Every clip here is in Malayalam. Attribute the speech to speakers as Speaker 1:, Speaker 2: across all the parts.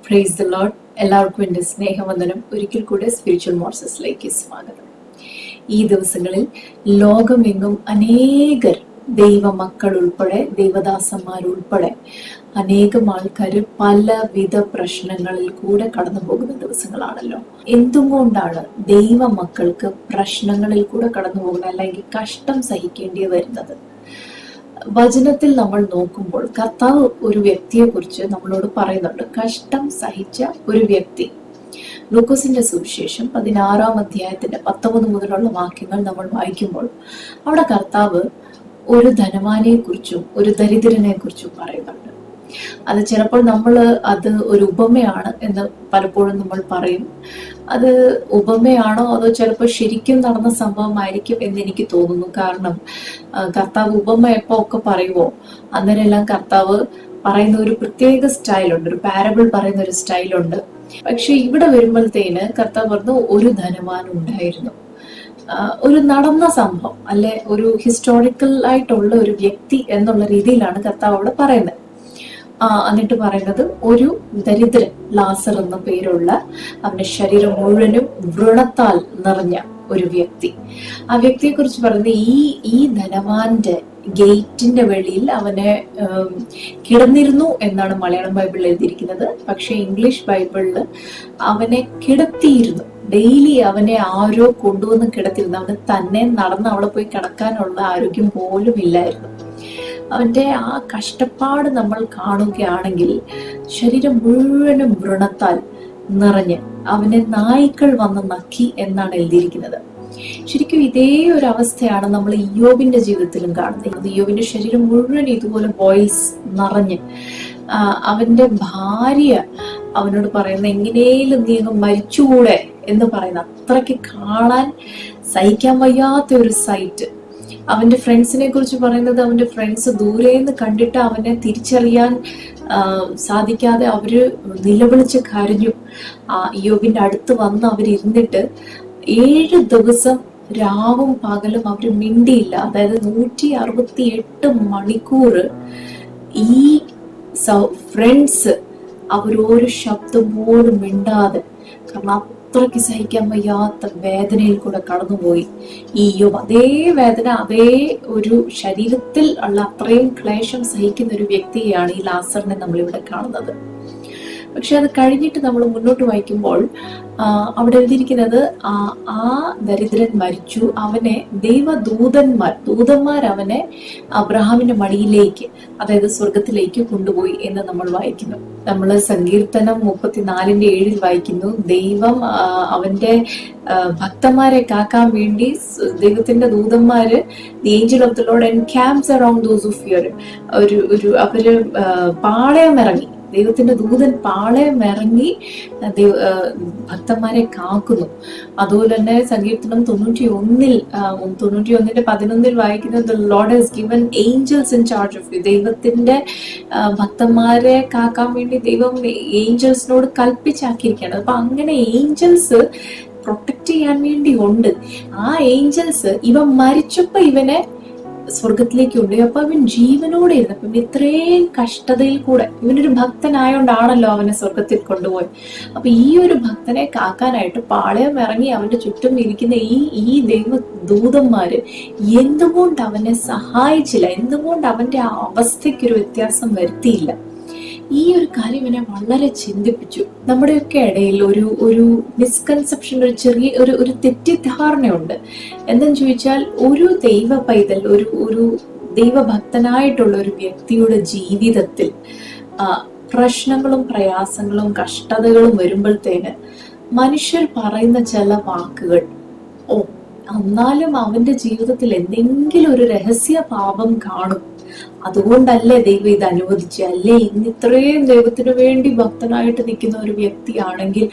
Speaker 1: Praise the Lord. എല്ലാവർക്കും എൻ്റെ സ്നേഹവന്ദനം. ഒരിക്കൽ കൂടെ സ്പിരിച്വൽ മോർസസിലേക്ക് സ്വാഗതം. ഈ ദിവസങ്ങളിൽ ലോകമെങ്ങും അനേകർ ദൈവമക്കൾ ഉൾപ്പെടെ ദൈവദാസന്മാരുൾപ്പെടെ അനേകം ആൾക്കാർ പലവിധ പ്രശ്നങ്ങളിൽ കൂടെ കടന്നു പോകുന്ന ദിവസങ്ങളാണല്ലോ. എന്തുകൊണ്ടാണ് ദൈവമക്കൾക്ക് പ്രശ്നങ്ങളിൽ കൂടെ കടന്നു പോകുന്നത്, അല്ലെങ്കിൽ കഷ്ടം സഹിക്കേണ്ടി വരുന്നത്? വചനത്തിൽ നമ്മൾ നോക്കുമ്പോൾ കർത്താവ് ഒരു വ്യക്തിയെ കുറിച്ച് നമ്മളോട് പറയുന്നുണ്ട്. കഷ്ടം സഹിച്ച ഒരു വ്യക്തി. ലൂക്കോസിന്റെ സുവിശേഷം 16-ാം അധ്യായത്തിന്റെ 19 മുതലുള്ള വാക്യങ്ങൾ നമ്മൾ വായിക്കുമ്പോൾ അവിടെ കർത്താവ് ഒരു ധനവാനെ കുറിച്ചും ഒരു ദരിദ്രനെ കുറിച്ചും പറയുന്നുണ്ട്. അത് ചിലപ്പോൾ നമ്മൾ അത് ഒരു ഉപമയാണ് എന്ന് പലപ്പോഴും നമ്മൾ പറയും. അത് ഉപമയാണോ അതോ ചിലപ്പോൾ ശരിക്കും നടന്ന സംഭവമായിരിക്കും എന്ന് എനിക്ക് തോന്നുന്നു. കാരണം കർത്താവ് ഉപമ എപ്പോ ഒക്കെ പറയുമോ അന്നേരം എല്ലാം കർത്താവ് പറയുന്ന ഒരു പ്രത്യേക സ്റ്റൈലുണ്ട്, ഒരു പാരബിൾ പറയുന്ന ഒരു സ്റ്റൈലുണ്ട്. പക്ഷെ ഇവിടെ വരുമ്പോഴത്തേന് കർത്താവ് പറഞ്ഞു ഒരു ധനവാൻ ഉണ്ടായിരുന്നു. ഒരു നടന്ന സംഭവം, അല്ലെ ഒരു ഹിസ്റ്റോറിക്കൽ ആയിട്ടുള്ള ഒരു വ്യക്തി എന്നുള്ള രീതിയിലാണ് കർത്താവ് അവിടെ പറയുന്നത്. എന്നിട്ട് പറയുന്നത് ഒരു ദരിദ്രൻ, ലാസർ എന്ന പേരുള്ള, അവന്റെ ശരീരം മുഴുവനും വ്രണത്താൽ നിറഞ്ഞ ഒരു വ്യക്തി. ആ വ്യക്തിയെ കുറിച്ച് പറയുന്നത് ഈ ധനവാന്റെ ഗേറ്റിന്റെ വെളിയിൽ അവനെ കിടന്നിരുന്നു എന്നാണ് മലയാളം ബൈബിളിൽ എഴുതിയിരിക്കുന്നത്. പക്ഷെ ഇംഗ്ലീഷ് ബൈബിളിൽ അവനെ കിടത്തിയിരുന്നു. ഡെയിലി അവനെ ആരോ കൊണ്ടുവന്ന് കിടത്തിയിരുന്നു. അവന് തന്നെ നടന്ന് അവിടെ പോയി കിടക്കാനുള്ള ആരോഗ്യം പോലും ഇല്ലായിരുന്നു. അവന്റെ ആ കഷ്ടപ്പാട് നമ്മൾ കാണുകയാണെങ്കിൽ ശരീരം മുഴുവനും വ്രണത്താൽ നിറഞ്ഞ് അവനെ നായ്ക്കൾ വന്ന് നക്കി എന്നാണ് എഴുതിയിരിക്കുന്നത്. ശരിക്കും ഇതേ ഒരു അവസ്ഥയാണ് നമ്മൾ ഇയ്യോബിന്റെ ജീവിതത്തിലും കാണുന്നത്. ഇയ്യോബിന്റെ ശരീരം മുഴുവൻ ഇതുപോലെ ബോയിൽസ് നിറഞ്ഞ് അവന്റെ ഭാര്യ അവനോട് പറയുന്ന എങ്ങനെയും നീ അങ്ങ് മരിച്ചുകൂടെ എന്ന് പറയുന്ന അത്രയ്ക്ക് കാണാൻ സഹിക്കാൻ വയ്യാത്ത ഒരു സൈറ്റ്. അവന്റെ ഫ്രണ്ട്സിനെ കുറിച്ച് പറയുന്നത് അവന്റെ ഫ്രണ്ട്സ് ദൂരേന്ന് കണ്ടിട്ട് അവനെ തിരിച്ചറിയാൻ സാധിക്കാതെ അവര് നിലവിളിച്ച് കരഞ്ഞു. ഇയ്യോബിന്റെ അടുത്ത് വന്ന് അവരിരുന്നിട്ട് 7 ദിവസം രാവും പകലും അവര് മിണ്ടിയില്ല. അതായത് 168 മണിക്കൂർ ഈ ഫ്രണ്ട്സ് അവരൊരു ശബ്ദം പോലും മിണ്ടാതെ, കാരണം അത്രയ്ക്ക് സഹിക്കാൻ വയ്യാത്ത വേദനയിൽ കൂടെ കടന്നുപോയി ഈ യോബ്. അതേ വേദന, അതേ ഒരു ശരീരത്തിൽ ഉള്ള അത്രയും ക്ലേശം സഹിക്കുന്ന ഒരു വ്യക്തിയെയാണ് ഈ ലാസറിനെ നമ്മളിവിടെ കാണുന്നത്. പക്ഷെ അത് കഴിഞ്ഞിട്ട് നമ്മൾ മുന്നോട്ട് വായിക്കുമ്പോൾ അവിടെ എഴുതിയിരിക്കുന്നത് ആ ദരിദ്രൻ മരിച്ചു. അവനെ ദൂതന്മാർ അവനെ അബ്രഹാമിന്റെ മടിയിലേക്ക്, അതായത് സ്വർഗത്തിലേക്ക് കൊണ്ടുപോയി എന്ന് നമ്മൾ വായിക്കുന്നു. നമ്മൾ സങ്കീർത്തനം 34:7 വായിക്കുന്നു, ദൈവം അവന്റെ ഭക്തന്മാരെ കാക്കാൻ വേണ്ടി ദൈവത്തിന്റെ ദൂതന്മാര് the angel of the Lord encamps around those who fear. അവര് പാളയം ഇറങ്ങി, ദൈവത്തിന്റെ ദൂതൻ പാളയം ഇറങ്ങി ഭക്തന്മാരെ കാക്കുന്നു. അതുപോലെ തന്നെ സങ്കീർത്തനം 91:11 വായിക്കുന്നത് the Lord has given angels in charge of you. ദൈവത്തിന്റെ ഭക്തന്മാരെ കാക്കാൻ വേണ്ടി ദൈവം ഏഞ്ചൽസിനോട് കൽപ്പിച്ചാക്കിയിരിക്കുകയാണ്. അപ്പൊ അങ്ങനെ ഏഞ്ചൽസ് പ്രൊട്ടക്ട് ചെയ്യാൻ വേണ്ടി ഉണ്ട്. ആ ഏഞ്ചൽസ് ഇവൻ മരിച്ചപ്പോ ഇവനെ സ്വർഗത്തിലേക്ക് ഉണ്ട്. അപ്പൊ അവൻ ജീവനോടെ ഇരുന്നപ്പോ ഇത്രയും കഷ്ടതയിൽ കൂടെ, ഇവനൊരു ഭക്തനായോണ്ടാണല്ലോ അവനെ സ്വർഗത്തിൽ കൊണ്ടുപോയി. അപ്പൊ ഈ ഒരു ഭക്തനെ കാക്കാനായിട്ട് പാളയം ഇറങ്ങി അവന്റെ ചുറ്റും ഇരിക്കുന്ന ഈ ദൈവ ദൂതന്മാര് എന്തുകൊണ്ട് അവനെ സഹായിച്ചില്ല? എന്തുകൊണ്ട് അവന്റെ ആ അവസ്ഥയ്ക്കൊരു വ്യത്യാസം വരുത്തിയില്ല? ഈ ഒരു കാര്യം എന്നെ വളരെ ചിന്തിപ്പിച്ചു. നമ്മുടെയൊക്കെ ഇടയിൽ ഒരു മിസ്കൺസെപ്ഷൻ, ഒരു ചെറിയ ഒരു തെറ്റിദ്ധാരണയുണ്ട്. എന്തെന്ന് ചോദിച്ചാൽ, ഒരു ദൈവ പൈതൽ, ഒരു ദൈവഭക്തനായിട്ടുള്ള ഒരു വ്യക്തിയുടെ ജീവിതത്തിൽ പ്രശ്നങ്ങളും പ്രയാസങ്ങളും കഷ്ടതകളും വരുമ്പോഴത്തേന് മനുഷ്യർ പറയുന്ന ചില വാക്കുകൾ, എന്നാലും അവന്റെ ജീവിതത്തിൽ എന്തെങ്കിലും ഒരു രഹസ്യ പാപം കാണും, അതുകൊണ്ടല്ലേ ദൈവം ഇത് അനുവദിച്ച, അല്ലേ ഇന്ന് ഇത്രയും ദൈവത്തിന് വേണ്ടി ഭക്തനായിട്ട് നിൽക്കുന്ന ഒരു വ്യക്തിയാണെങ്കിൽ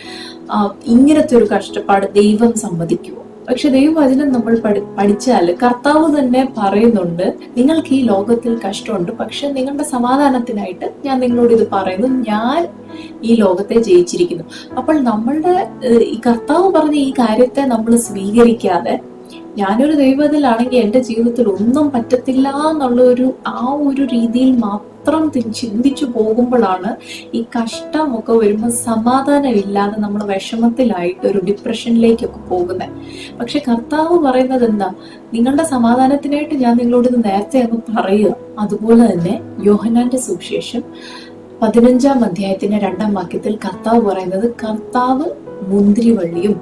Speaker 1: ഇങ്ങനത്തെ ഒരു കഷ്ടപ്പാട് ദൈവം സമ്മതിക്കുമോ? പക്ഷെ ദൈവവചനം നമ്മൾ പഠിച്ചാൽ കർത്താവ് തന്നെ പറയുന്നുണ്ട്, നിങ്ങൾക്ക് ഈ ലോകത്തിൽ കഷ്ടമുണ്ട്, പക്ഷെ നിങ്ങളുടെ സമാധാനത്തിനായിട്ട് ഞാൻ നിങ്ങളോട് ഇത് പറയുന്നു, ഞാൻ ഈ ലോകത്തെ ജയിച്ചിരിക്കുന്നു. അപ്പോൾ നമ്മളുടെ ഈ കർത്താവ് പറഞ്ഞ ഈ കാര്യത്തെ നമ്മൾ സ്വീകരിക്കാതെ ഞാനൊരു ദൈവത്തിലാണെങ്കിൽ എൻ്റെ ജീവിതത്തിൽ ഒന്നും പറ്റത്തില്ല എന്നുള്ള ഒരു രീതിയിൽ മാത്രം ചിന്തിച്ചു പോകുമ്പോഴാണ് ഈ കഷ്ടമൊക്കെ വരുമ്പോൾ സമാധാനമില്ലാതെ നമ്മൾ വിഷമത്തിലായിട്ട് ഒരു ഡിപ്രഷനിലേക്കൊക്കെ പോകുന്നത്. പക്ഷെ കർത്താവ് പറയുന്നത് എന്താ? നിങ്ങളുടെ സമാധാനത്തിനായിട്ട് ഞാൻ നിങ്ങളോട് ഇത് നേരത്തെ അങ്ങ് പറയുക. അതുപോലെ തന്നെ യോഹന്നാന്റെ സുവിശേഷം 15-ാം അധ്യായത്തിന്റെ 2-ാം വാക്യത്തിൽ കർത്താവ് പറയുന്നത്, കർത്താവ് മുന്തിരിവള്ളിയും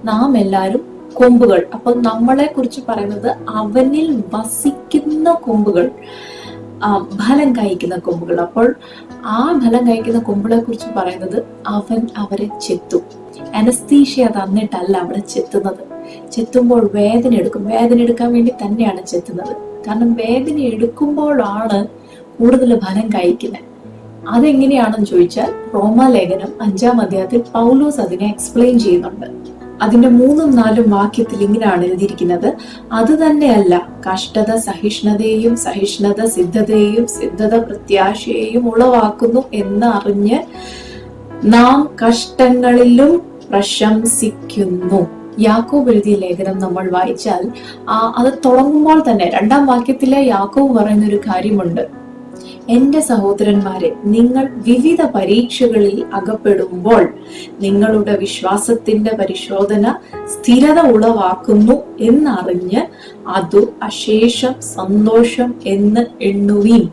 Speaker 1: നാം എല്ലാവരും കൊമ്പുകൾ. അപ്പൊ നമ്മളെ കുറിച്ച് പറയുന്നത് അവനിൽ വസിക്കുന്ന കൊമ്പുകൾ, ഫലം കായ്ക്കുന്ന കൊമ്പുകൾ. അപ്പോൾ ആ ഫലം കായ്ക്കുന്ന കൊമ്പുകളെ കുറിച്ച് പറയുന്നത് അവൻ അവരെ ചെത്തും. അനസ്തീഷ്യ തന്നിട്ടല്ല അവിടെ ചെത്തുന്നത്. ചെത്തുമ്പോൾ വേദന എടുക്കും. വേദന എടുക്കാൻ വേണ്ടി തന്നെയാണ് ചെത്തുന്നത്. കാരണം വേദന എടുക്കുമ്പോഴാണ് കൂടുതൽ ഫലം കായ്ക്കുന്നത്. അതെങ്ങനെയാണെന്ന് ചോദിച്ചാൽ റോമാലേഖനം 5-ാം അധ്യായത്തിൽ പൗലോസ് അതിനെ എക്സ്പ്ലെയിൻ ചെയ്യുന്നുണ്ട്. അതിന്റെ 3-4 വാക്യത്തിൽ ഇങ്ങനെയാണ് എഴുതിയിരിക്കുന്നത്, അത് തന്നെയല്ല കഷ്ടത സഹിഷ്ണുതയെയും സഹിഷ്ണുത സിദ്ധതയെയും സിദ്ധത പ്രത്യാശയെയും ഉളവാക്കുന്നു എന്ന് അറിഞ്ഞ് നാം കഷ്ടങ്ങളിലും പ്രശംസിക്കുന്നു. യാക്കോബ് എഴുതിയ ലേഖനം നമ്മൾ വായിച്ചാൽ അത് തുടങ്ങുമ്പോൾ തന്നെ 2-ാം വാക്യത്തിലെ യാക്കോബ് പറയുന്ന ഒരു കാര്യമുണ്ട്, എന്റെ സഹോദരന്മാരെ, നിങ്ങൾ വിവിധ പരീക്ഷകളിൽ അകപ്പെടുമ്പോൾ നിങ്ങളുടെ വിശ്വാസത്തിന്റെ പരിശോധന സ്ഥിരത ഉളവാക്കുന്നു എന്നറിഞ്ഞ് അതു അശേഷം സന്തോഷം എന്ന് എണ്ണുവീൻ.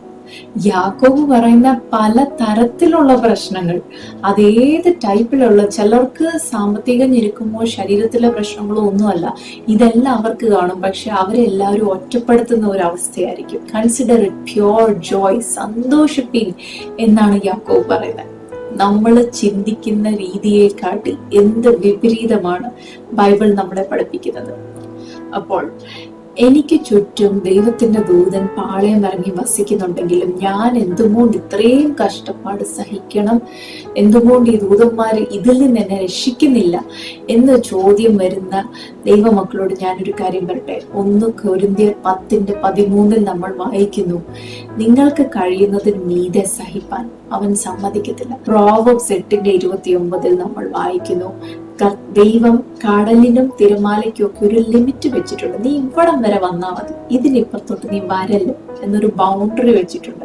Speaker 1: യാക്കോബ് പറയുന്ന പല തരത്തിലുള്ള പ്രശ്നങ്ങൾ, അതേത് ടൈപ്പിലുള്ള, ചിലർക്ക് സാമ്പത്തിക ഞെരുക്കുമോ ശരീരത്തിലെ പ്രശ്നങ്ങളോ ഒന്നുമല്ല, ഇതെല്ലാം അവർക്ക് കാണും. പക്ഷെ അവരെല്ലാവരും ഒറ്റപ്പെടുത്തുന്ന ഒരു അവസ്ഥയായിരിക്കും. കൺസിഡർ ഇറ്റ് പ്യോർ ജോയ്, സന്തോഷിപ്പിൻ എന്നാണ് യാക്കോബ് പറയുന്നത്. നമ്മൾ ചിന്തിക്കുന്ന രീതിയെ കാട്ടി എന്ത് വിപരീതമാണ് ബൈബിൾ നമ്മളെ പഠിപ്പിക്കുന്നത്. അപ്പോൾ എനിക്ക് ചുറ്റും ദൈവത്തിന്റെ ദൂതൻ പാളയം ഇറങ്ങി വസിക്കുന്നുണ്ടെങ്കിലും ഞാൻ എന്തുകൊണ്ട് ഇത്രയും കഷ്ടപ്പാട് സഹിക്കണം, എന്തുകൊണ്ട് ഈ ദൂതന്മാര് ഇതിൽ നിന്ന് എന്നെ രക്ഷിക്കുന്നില്ല എന്ന് ചോദ്യം വരുന്ന ദൈവമക്കളോട് ഞാനൊരു കാര്യം പറയട്ടെ. 1 കൊരിന്ത്യർ 10:13 നമ്മൾ വായിക്കുന്നു, നിങ്ങൾക്ക് കഴിയുന്നതിന് മീതെ സഹിപ്പാൻ അവൻ സമ്മതിക്കത്തില്ല. പ്രോവെർബ്സ് 8:29 നമ്മൾ വായിക്കുന്നു, ദൈവം കടലിനും തിരമാലയ്ക്കും ഒക്കെ ഒരു ലിമിറ്റ് വെച്ചിട്ടുണ്ട്. നീ ഇവിടം വരെ വന്നാൽ മതി, ഇതിനിപ്പുറത്തോട്ട് നീ വരല്ലോ എന്നൊരു ബൗണ്ടറി വെച്ചിട്ടുണ്ട്.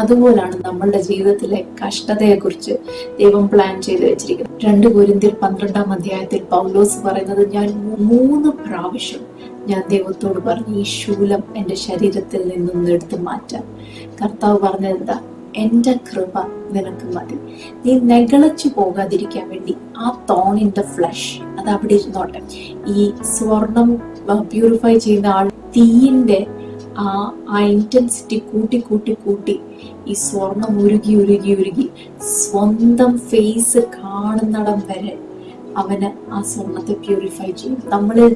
Speaker 1: അതുപോലാണ് നമ്മളുടെ ജീവിതത്തിലെ കഷ്ടതയെ കുറിച്ച് ദൈവം പ്ലാൻ ചെയ്ത് വെച്ചിരിക്കുന്നത്. 2 കൊരിന്ത്യർ 12-ാം അധ്യായത്തിൽ പൗലോസ് പറയുന്നത്, ഞാൻ 3 പ്രാവശ്യം ഞാൻ ദൈവത്തോട് പറഞ്ഞു ഈ ശൂലം എന്റെ ശരീരത്തിൽ നിന്നും എടുത്തു മാറ്റാൻ. കർത്താവ് പറഞ്ഞത് എന്താ? എന്റെ കൃപ നിനക്ക് മതി. നീ നെഗളച്ചു പോകാതിരിക്കാൻ വേണ്ടി ആ തോൺ ഇൻ ദ ഫ്ലഷ് അത് അവിടെ ഇരുന്നോട്ടെ. ഈ സ്വർണം പ്യൂരിഫൈ ചെയ്യുന്ന ആൾ തീയിന്റെ ആ ഇന്റൻസിറ്റി കൂട്ടി കൂട്ടി കൂട്ടി ഈ സ്വർണം ഉരുകി ഉരുകി ഉരുകി സ്വന്തം ഫേസ് കാണുന്നിടം വരെ അവന് ആ സ്വർണത്തെ പ്യൂരിഫൈ ചെയ്യും. നമ്മളിൽ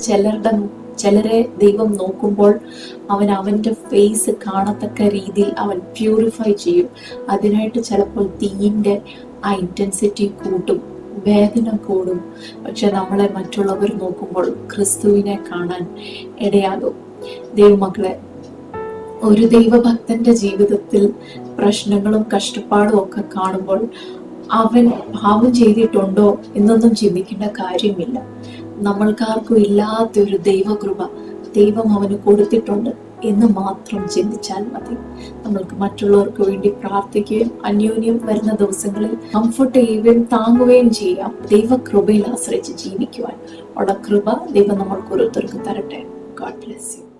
Speaker 1: ചിലരെ ദൈവം നോക്കുമ്പോൾ അവന്റെ ഫേസ് കാണത്തക്ക രീതിയിൽ അവൻ പ്യൂരിഫൈ ചെയ്യും. അതിനായിട്ട് ചിലപ്പോൾ തീയിന്റെ ആ ഇന്റൻസിറ്റി കൂട്ടും, വേദന കൂടും. പക്ഷെ നമ്മളെ മറ്റുള്ളവർ നോക്കുമ്പോൾ ക്രിസ്തുവിനെ കാണാൻ ഇടയാകും. ദൈവമക്കളെ, ഒരു ദൈവഭക്തന്റെ ജീവിതത്തിൽ പ്രശ്നങ്ങളും കഷ്ടപ്പാടും ഒക്കെ കാണുമ്പോൾ അവൻ പാപം ചെയ്തിട്ടുണ്ടോ എന്നൊന്നും ചിന്തിക്കേണ്ട കാര്യമില്ല. നമ്മൾക്കാർക്കും ഇല്ലാത്തൊരു ദൈവകൃപ ദൈവം അവന് കൊടുത്തിട്ടുണ്ട് എന്ന് മാത്രം ചിന്തിച്ചാൽ മതി. നമ്മൾക്ക് മറ്റുള്ളവർക്ക് വേണ്ടി പ്രാർത്ഥിക്കുകയും അന്യോന്യം വരുന്ന ദിവസങ്ങളിൽ കംഫർട്ട് ചെയ്യുകയും താങ്ങുകയും ചെയ്യാം. ദൈവകൃപയിൽ ആശ്രയിച്ച് ജീവിക്കുവാൻ ഉള്ള കൃപ ദൈവം നമ്മൾക്ക് ഓരോരുത്തർക്ക് തരട്ടെ. God bless you.